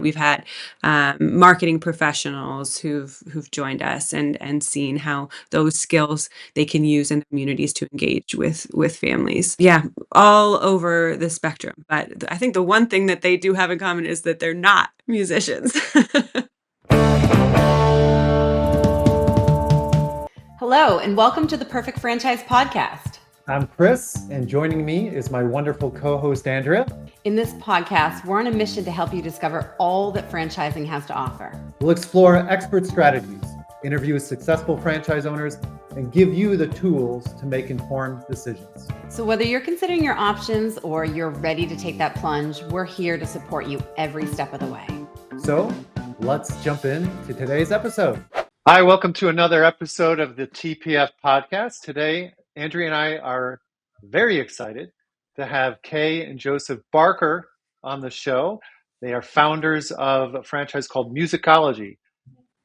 We've had marketing professionals who've joined us and seen how those skills they can use in the communities to engage with families. Yeah, all over the spectrum. But I think the one thing that they do have in common is that they're not musicians. Hello, and welcome to the Perfect Franchise Podcast. I'm Kris, and joining me is my wonderful co-host, Andrea. In this podcast, we're on a mission to help you discover all that franchising has to offer. We'll explore expert strategies, interview successful franchise owners, and give you the tools to make informed decisions. So whether you're considering your options or you're ready to take that plunge, we're here to support you every step of the way. So let's jump into today's episode. Hi, welcome to another episode of the TPF podcast. Today, Andrea and I are very excited to have Kay and Joseph Barker on the show. They are founders of a franchise called Musicologie.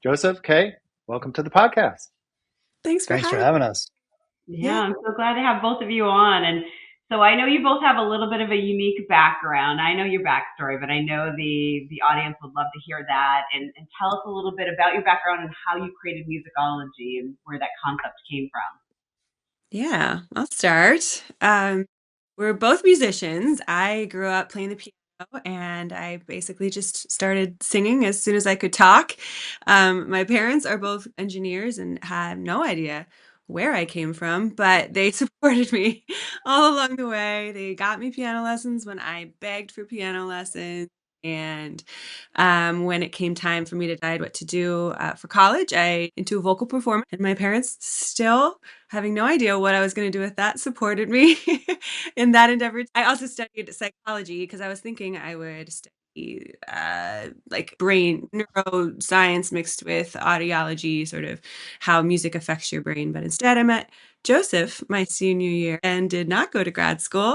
Joseph, Kay, welcome to the podcast. Thanks for having us. Yeah, I'm so glad to have both of you on. And so I know you both have a little bit of a unique background. I know your backstory, but I know the audience would love to hear that. And tell us a little bit about your background and how you created Musicologie and where that concept came from. Yeah, I'll start. We're both musicians. I grew up playing the piano and I basically just started singing as soon as I could talk. My parents are both engineers and have no idea where I came from, but they supported me all along the way. They got me piano lessons when I begged for piano lessons. And when it came time for me to decide what to do for college, I into a vocal performance. And my parents, still having no idea what I was going to do with that, supported me in that endeavor. I also studied psychology because I was thinking I would study like brain neuroscience mixed with audiology, sort of how music affects your brain. But instead, I met Joseph my senior year and did not go to grad school.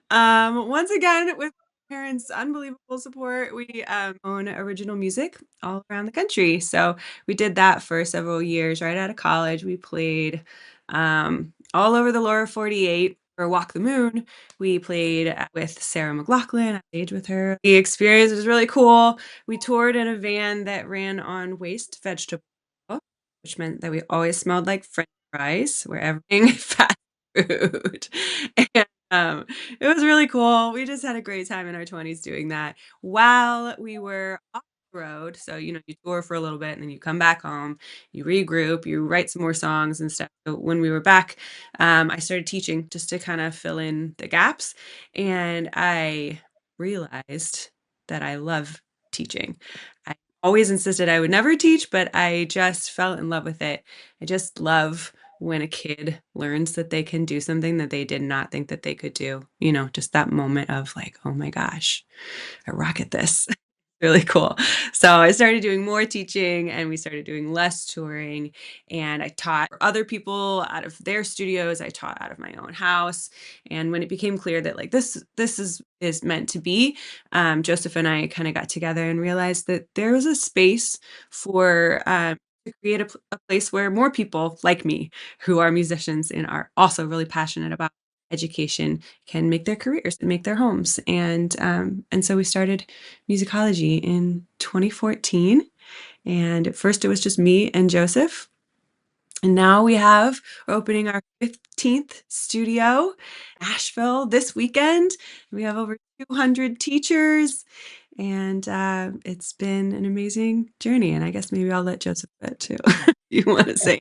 Once again, with parents' unbelievable support, we own original music all around the country. So we did that for several years. Right out of college, we played all over the lower 48. For Walk the Moon, we played with Sarah McLachlan. I stayed with her. The experience was really cool. We toured in a van that ran on waste vegetable, which meant that we always smelled like French fries wherever fast food. And it was really cool. We just had a great time in our 20s doing that while we were off the road. So, you tour for a little bit and then you come back home, you regroup, you write some more songs and stuff. So when we were back, I started teaching just to kind of fill in the gaps. And I realized that I love teaching. I always insisted I would never teach, but I just fell in love with it. I just love when a kid learns that they can do something that they did not think that they could do, just that moment of like, oh my gosh, I rock at this. Really cool. So I started doing more teaching and we started doing less touring, and I taught other people out of their studios. I taught out of my own house. And when it became clear that like this is meant to be, Joseph and I kind of got together and realized that there was a space for to create a place where more people like me who are musicians and are also really passionate about education can make their careers and make their homes. And so we started Musicologie in 2014. And at first it was just me and Joseph. And now we're opening our 15th studio in Asheville this weekend. We have over 200 teachers. And it's been an amazing journey. And I guess maybe I'll let Joseph bet too. You want to say?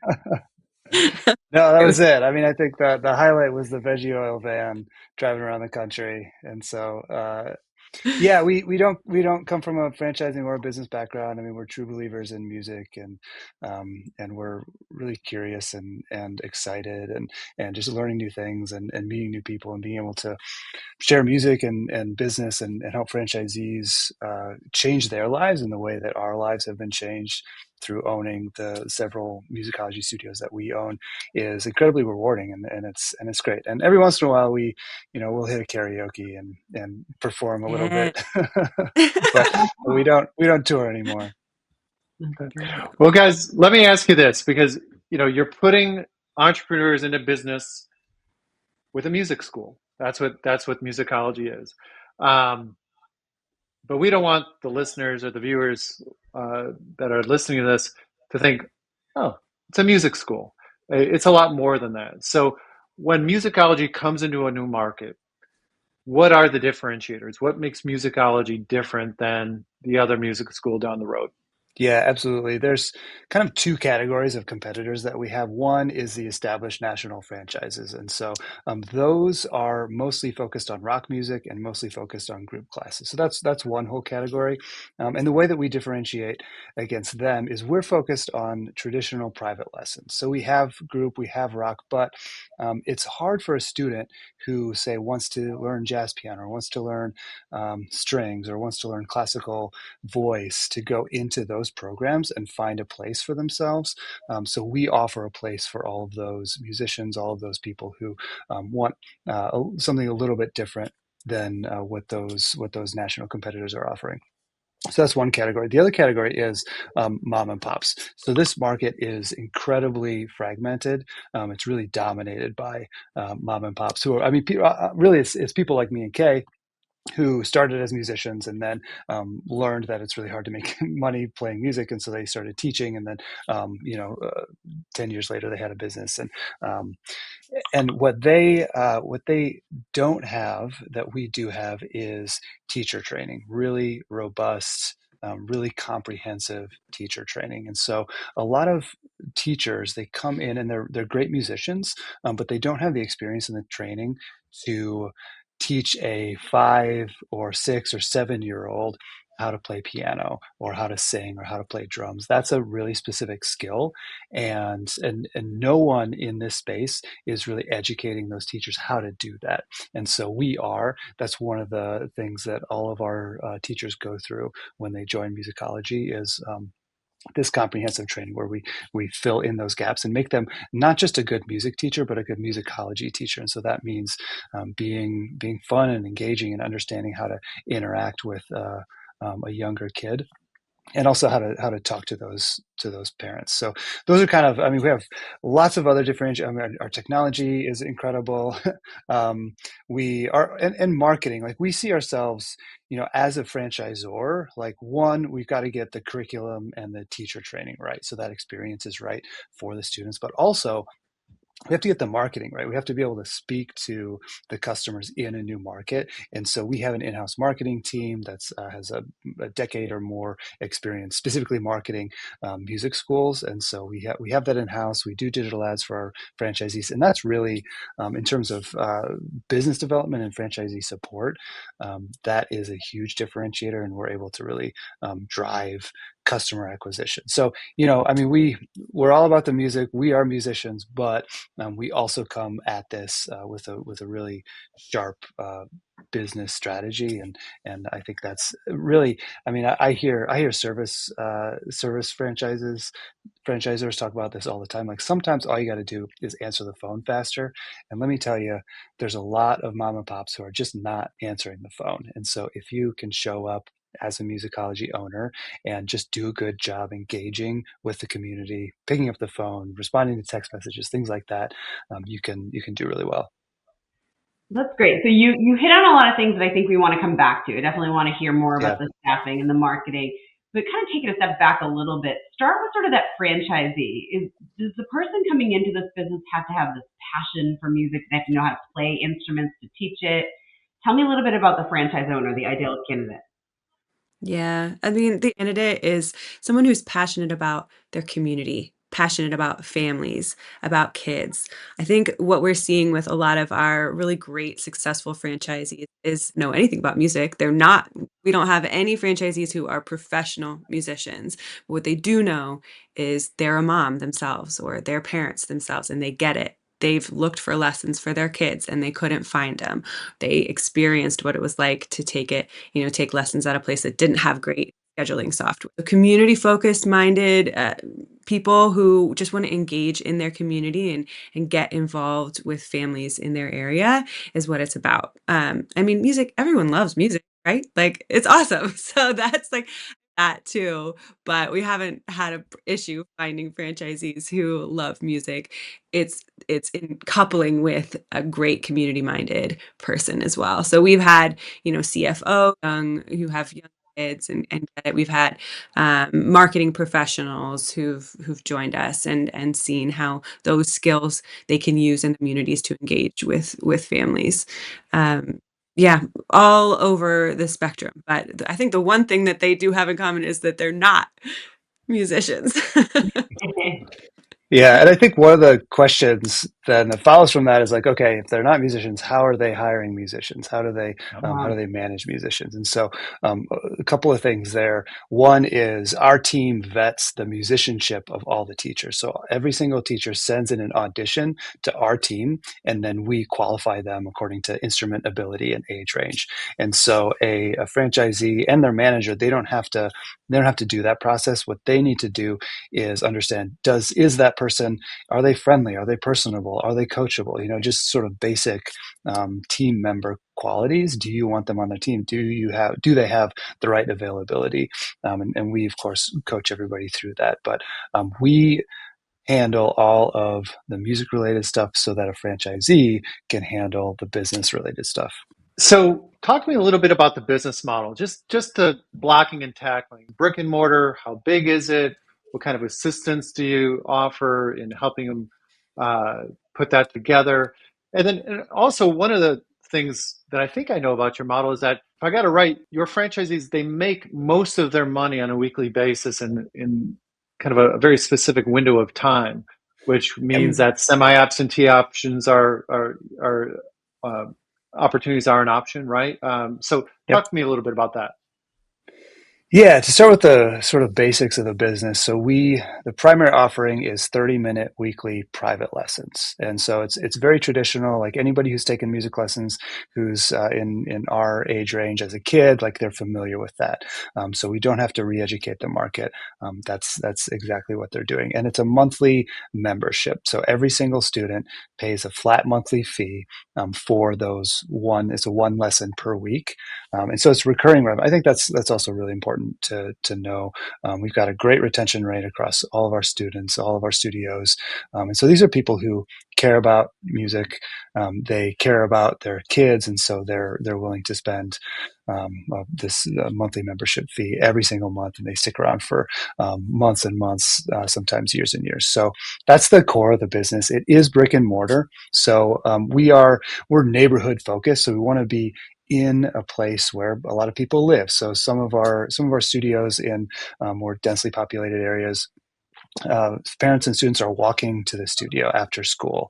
No, that was it. I mean, I think that the highlight was the veggie oil van driving around the country. And so, yeah, we don't come from a franchising or a business background. I mean, we're true believers in music, and we're really curious and excited and just learning new things and meeting new people and being able to share music and business and help franchisees change their lives in the way that our lives have been changed through owning the several musicology studios that we own is incredibly rewarding, and it's great. And every once in a while we'll hit a karaoke and perform a little bit, but we don't tour anymore. Well, guys, let me ask you this, because you're putting entrepreneurs into business with a music school. That's what Musicologie is. Um, but we don't want the listeners or the viewers that are listening to this to think, oh, it's a music school. It's a lot more than that. So when musicology comes into a new market, what are the differentiators? What makes musicology different than the other music school down the road? Yeah, absolutely. There's kind of two categories of competitors that we have. One is the established national franchises. And so those are mostly focused on rock music and mostly focused on group classes. So that's one whole category. And the way that we differentiate against them is we're focused on traditional private lessons. So we have group, we have rock, but it's hard for a student who, say, wants to learn jazz piano or wants to learn strings or wants to learn classical voice to go into those programs and find a place for themselves. So we offer a place for all of those musicians, all of those people who want something a little bit different than what those national competitors are offering. So that's one category. The other category is mom and pops. So this market is incredibly fragmented. It's really dominated by mom and pops who are, I mean, really it's people like me and Kay who started as musicians and then learned that it's really hard to make money playing music, and so they started teaching. And then, 10 years later, they had a business. And what they don't have that we do have is teacher training, really robust. Really comprehensive teacher training. And so a lot of teachers, they come in and they're great musicians, but they don't have the experience and the training to teach a 5 or 6 or 7 year old how to play piano or how to sing or how to play drums. That's a really specific skill, and no one in this space is really educating those teachers how to do that. And so we are. That's one of the things that all of our teachers go through when they join musicology is this comprehensive training where we fill in those gaps and make them not just a good music teacher, but a good musicology teacher. And so that means being fun and engaging and understanding how to interact with a younger kid, and also how to talk to those parents. So those are kind of, I mean, we have lots of other differential. I mean, our technology is incredible. We are, and marketing, like we see ourselves, as a franchisor, like one, we've got to get the curriculum and the teacher training right, so that experience is right for the students, but also we have to get the marketing right. We have to be able to speak to the customers in a new market. And so we have an in-house marketing team that's has a decade or more experience, specifically marketing music schools. And so we have that in-house. We do digital ads for our franchisees. And that's really, in terms of business development and franchisee support, that is a huge differentiator. And we're able to really drive customer acquisition. So, I mean, we're all about the music. We are musicians, but we also come at this with a really sharp business strategy, and I think that's really. I mean, I hear service franchisors talk about this all the time. Like sometimes all you got to do is answer the phone faster, and let me tell you, there's a lot of mom and pops who are just not answering the phone. And so if you can show up as a musicology owner and just do a good job engaging with the community, picking up the phone, responding to text messages, things like that, you can do really well. That's great. So you hit on a lot of things that I think we want to come back to. I definitely want to hear more Yeah. about the staffing and the marketing. But kind of taking a step back a little bit, start with sort of that franchisee. Does the person coming into this business have to have this passion for music? They have to know how to play instruments to teach it. Tell me a little bit about the franchise owner, the ideal candidate. Yeah, I mean, the candidate is someone who's passionate about their community, passionate about families, about kids. I think what we're seeing with a lot of our really great successful franchisees is know anything about music. We don't have any franchisees who are professional musicians. What they do know is they're a mom themselves or their parents themselves, and they get it. They've looked for lessons for their kids and they couldn't find them. They experienced what it was like to take lessons at a place that didn't have great scheduling software. The community focused minded people who just want to engage in their community and get involved with families in their area is what it's about. I mean, music, everyone loves music, right? Like it's awesome. So that's like that too, but we haven't had a issue finding franchisees who love music. It's in coupling with a great community-minded person as well. So we've had, CFO who have young kids and get it. We've had marketing professionals who've joined us and seen how those skills they can use in the communities to engage with families. Um, yeah, all over the spectrum. But I think the one thing that they do have in common is that they're not musicians. Yeah, and I think one of the questions then that follows from that is like, okay, if they're not musicians, how are they hiring musicians? How do they manage musicians? And so, a couple of things there. One is our team vets the musicianship of all the teachers. So every single teacher sends in an audition to our team, and then we qualify them according to instrument ability and age range. And so, a franchisee and their manager, they don't have to do that process. What they need to do is understand, is that person, are they friendly, are they personable, are they coachable, just sort of basic team member qualities. Do you want them on the team? Do they have the right availability? And we of course coach everybody through that, but we handle all of the music related stuff so that a franchisee can handle the business related stuff. So, talk to me a little bit about the business model. Just the blocking and tackling, brick and mortar. How big is it? What kind of assistance do you offer in helping them uh, put that together? And also one of the things that I think I know about your model is that if I got it right, your franchisees they make most of their money on a weekly basis and in kind of a very specific window of time, which means Yep. that semi-absentee options are uh, opportunities are an option, right? So Yep. talk to me a little bit about that. Yeah, to start with the sort of basics of the business. So the primary offering is 30-minute weekly private lessons. And so it's very traditional, like anybody who's taken music lessons who's in our age range as a kid, like they're familiar with that. So we don't have to re-educate the market. That's exactly what they're doing. And it's a monthly membership. So every single student pays a flat monthly fee for it's a one lesson per week. And so it's recurring revenue. I think that's also really important to know. We've got a great retention rate across all of our students, all of our studios, and so these are people who care about music. They care about their kids, and so they're willing to spend this monthly membership fee every single month, and they stick around for months and months, sometimes years and years. So that's the core of the business. It is brick and mortar, so we're neighborhood focused. So we want to be in a place where a lot of people live. So some of our studios in more densely populated areas, parents and students are walking to the studio after school.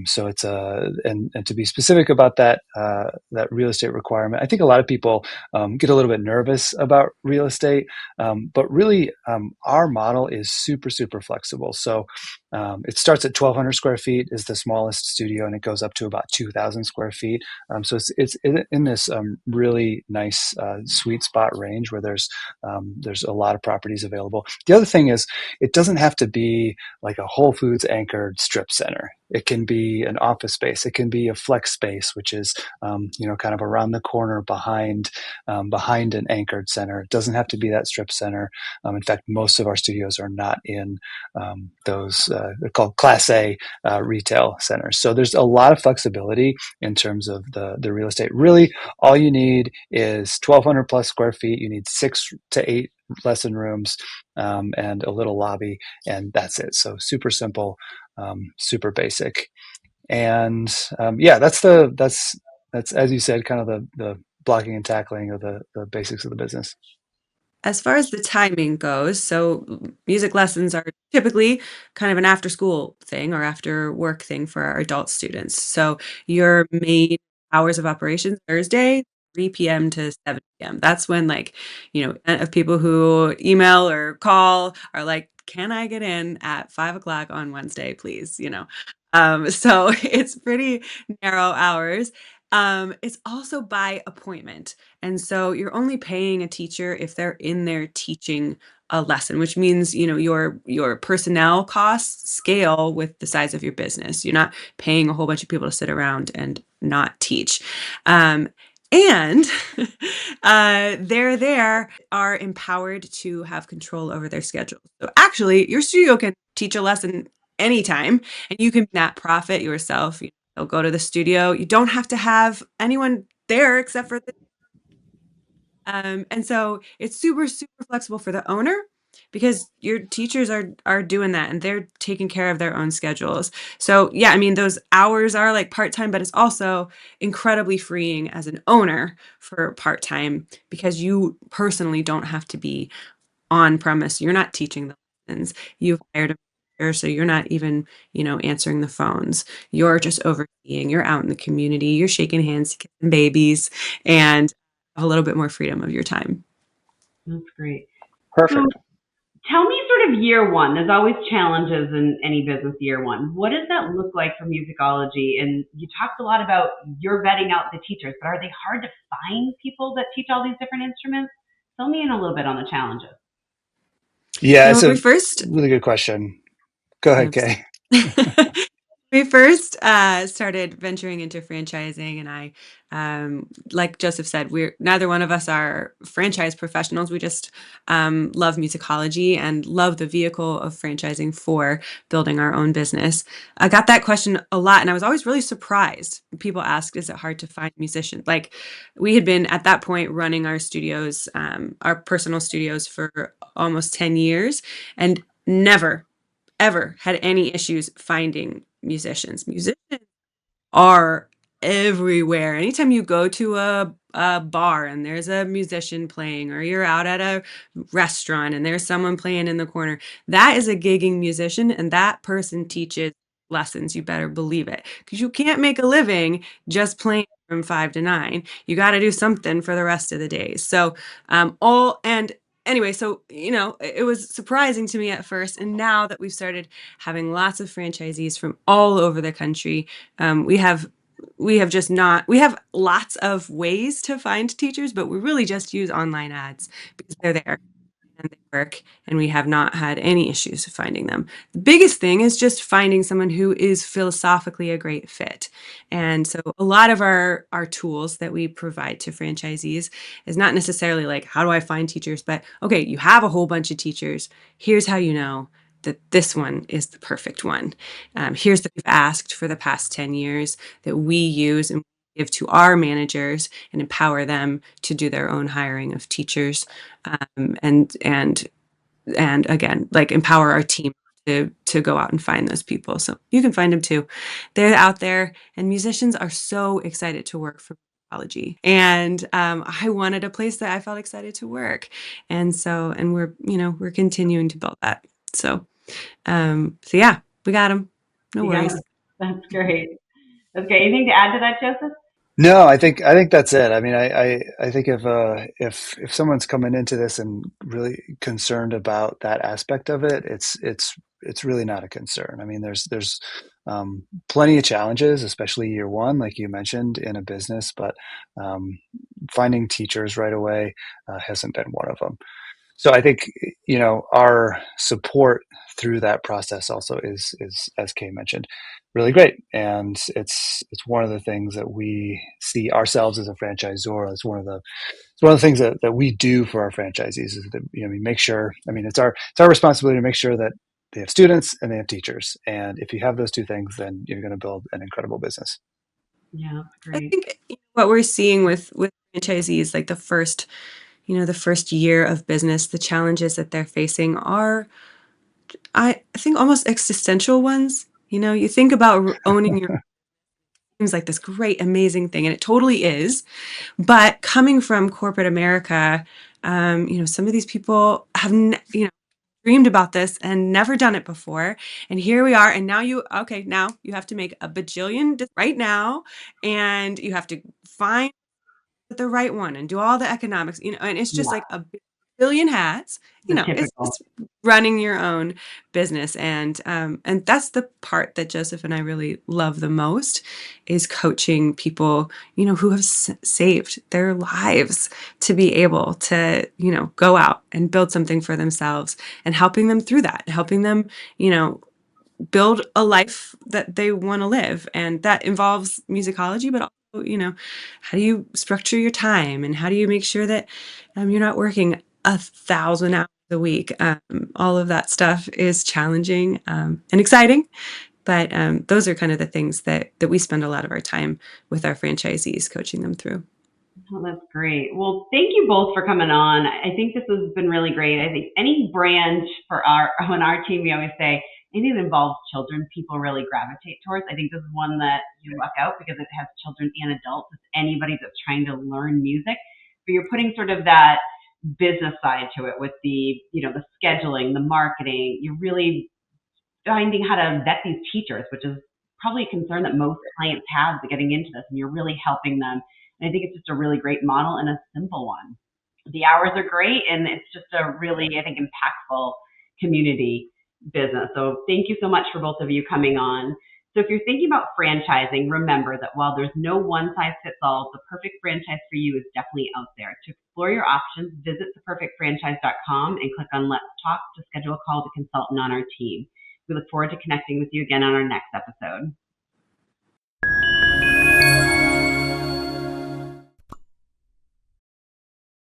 So it's and to be specific about that real estate requirement, I think a lot of people get a little bit nervous about real estate, but really our model is super super flexible. So it starts at 1,200 square feet is the smallest studio, and it goes up to about 2,000 square feet. So it's in this really nice sweet spot range where there's a lot of properties available. The other thing is it doesn't have to be like a Whole Foods anchored strip center. It can be an office space. It can be a flex space, which is kind of around the corner behind an anchored center. It doesn't have to be that strip center. In fact, most of our studios are not in those they're called Class A retail centers. So there's a lot of flexibility in terms of the real estate. Really, all you need is 1,200 plus square feet. You need 6 to 8 lesson rooms and a little lobby, and that's it. So super simple, super basic, and that's as you said, kind of the blocking and tackling of the basics of the business. As far as the timing goes, so music lessons are typically kind of an after school thing or after work thing for our adult students. So your main hours of operation Thursday, 3 p.m. to 7 p.m. That's when of people who email or call are like, can I get in at 5 o'clock on Wednesday, please? So it's pretty narrow hours. It's also by appointment. And so you're only paying a teacher if they're in there teaching a lesson, which means, your personnel costs scale with the size of your business. You're not paying a whole bunch of people to sit around and not teach. Um, And they're there, are empowered to have control over their schedule. So actually, your studio can teach a lesson anytime, and you can net profit yourself. You'll go to the studio. You don't have to have anyone there except for the and so it's super, super flexible for the owner because your teachers are doing that and they're taking care of their own schedules. So yeah, I mean those hours are like part-time, but it's also incredibly freeing as an owner for part-time because you personally don't have to be on premise. You're not teaching the lessons. You've hired a manager, so you're not even, answering the phones. You're just overseeing. You're out in the community. You're shaking hands, kissing babies, and a little bit more freedom of your time. That's great. So Perfect. tell me sort of year one. There's always challenges in any business year one. What does that look like for musicology? And you talked a lot about you're vetting out the teachers, but are they hard to find people that teach all these different instruments? Fill me in a little bit on the challenges. Yeah, When it's we a first, really good question. Go ahead, oops. Kay. We first started venturing into franchising, and like Joseph said, we're neither one of us are franchise professionals. We just love musicology and love the vehicle of franchising for building our own business. I got that question a lot, and I was always really surprised. People ask, "Is it hard to find musicians?" Like we had been at that point running our studios, our personal studios, for almost 10 years, and never ever had any issues finding musicians. Musicians are everywhere. Anytime you go to a bar and there's a musician playing, or you're out at a restaurant and there's someone playing in the corner, that is a gigging musician, and that person teaches lessons. You better believe it, because you can't make a living just playing from 5 to 9. You got to do something for the rest of the days. So, all and anyway, so it was surprising to me at first, and now that we've started having lots of franchisees from all over the country, we have just not we have lots of ways to find teachers, but we really just use online ads because they're there and they work, and we have not had any issues finding them. The biggest thing is just finding someone who is philosophically a great fit. And so a lot of our tools that we provide to franchisees is not necessarily like, how do I find teachers? But okay, you have a whole bunch of teachers. Here's how you know that this one is the perfect one. Here's that we've asked for the past 10 years that we use and give to our managers and empower them to do their own hiring of teachers, and again, like, empower our team to go out and find those people. So you can find them too. They're out there, and musicians are so excited to work for musicology. And I wanted a place that I felt excited to work, and we're continuing to build that. So yeah, we got them. No Yeah, worries. that's great. That's great. Anything to add to that, Joseph? No, I think that's it. I mean, I think if someone's coming into this and really concerned about that aspect of it, it's really not a concern. I mean, there's plenty of challenges, especially year one, like you mentioned, in a business, but finding teachers right away hasn't been one of them. So I think our support through that process also is as Kay mentioned, really great, and it's one of the things that we see ourselves as a franchisor. It's one of the things that we do for our franchisees is that we make sure. I mean, it's our responsibility to make sure that they have students and they have teachers, and if you have those two things, then you're going to build an incredible business. Yeah, that's I great. think what we're seeing with franchisees, like the first year of business, the challenges that they're facing are, I think, almost existential ones. You think about owning your seems like this great, amazing thing, and it totally is. But coming from corporate America, some of these people have, dreamed about this and never done it before. And here we are. And now you have to make a bajillion right now, and you have to find the right one and do all the economics, and it's just Yeah, like a billion hats. the It's typical. it's running your own business, and that's the part that Joseph and I really love the most, is coaching people, who have saved their lives to be able to, go out and build something for themselves, and helping them through that, helping them, you know, build a life that they want to live, and that involves musicology, but how do you structure your time, and how do you make sure that you're not working 1,000 hours a week? All of that stuff is challenging and exciting, but those are kind of the things that we spend a lot of our time with our franchisees coaching them through. Oh, that's great. Well, thank you both for coming on. I think this has been really great. I think any brand on our team, we always say anything that involves children, people really gravitate towards. I think this is one that you luck out because it has children and adults. It's anybody that's trying to learn music, but you're putting sort of that business side to it with the scheduling, the marketing. You're really finding how to vet these teachers, which is probably a concern that most clients have getting into this, and you're really helping them. And I think it's just a really great model and a simple one. The hours are great, and it's just a really, I think, impactful community business. So thank you so much for both of you coming on. So if you're thinking about franchising, remember that while there's no one size fits all, the perfect franchise for you is definitely out there. To explore your options, visit theperfectfranchise.com and click on Let's Talk to schedule a call to consultant on our team. We look forward to connecting with you again on our next episode.